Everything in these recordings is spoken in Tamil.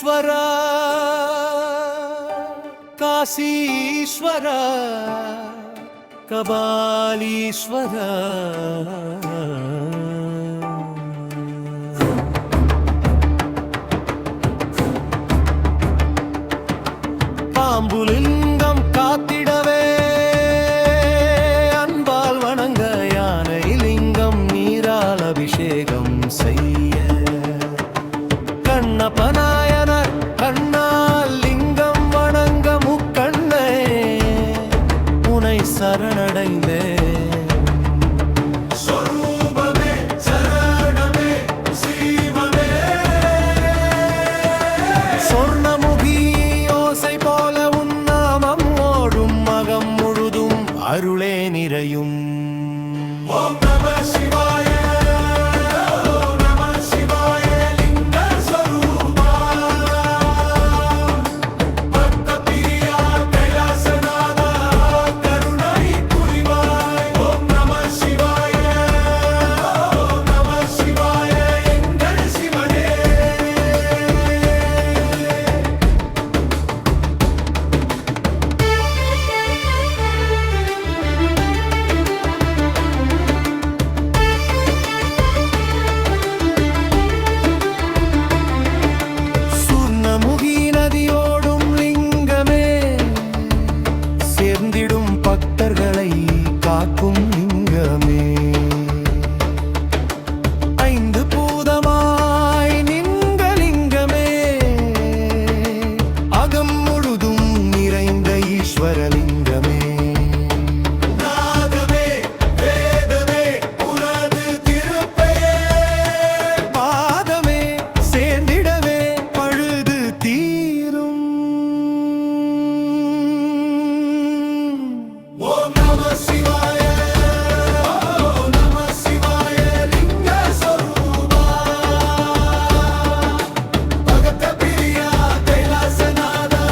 ஈஸ்வரா காசீஸ்வரா கபாலீஸ்வரா பாம்புலிங்கம் காத்திடவே அன்பால் வணங்க யானை லிங்கம் நீரால் அபிஷேகம் செய்ய கண்ணப்பநாயனர் கண்ணால் லிங்கம் வணங்க முக்கண்ணே உனை சரணடைந்தே அருளே நிறையும். ஓம் நம சிவாய ஓம் நம சிவாய லிங்க ஸ்வரூபா பக்த பிரியா கைலாசநாதா கருணை புரிவாய். ஓம் நம சிவாய ஓம் நம சிவாய எங்கள் சிவனே. பக்தர்களை காக்கும் லிங்கமே ஐந்து பூதமாய் நின்ற லிங்கமே அகம் முழுதும் நிறைந்த ஈஸ்வரலிங்கமே. நாதமே வேதமே உனது திருப்பெயர் பாதமே சேர்ந்திடவே பழுது தீரும். ஓம் நம சிவாய ஓம் நம சிவாய லிங்க ஸ்வரூபா பக்த பிரியா கைலாசநாதா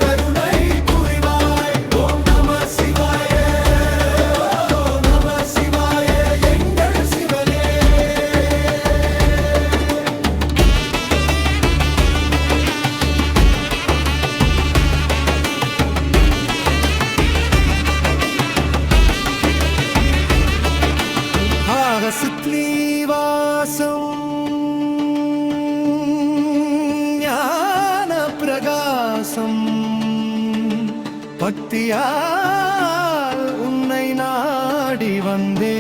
கருணை புரிவாய். ஓம் நம சிவாய ஓம் நம சிவாய எங்கள் சிவனே. சித்லீவாசம் ஞான பிரகாசம் பக்தியால் உன்னை நாடி வந்தே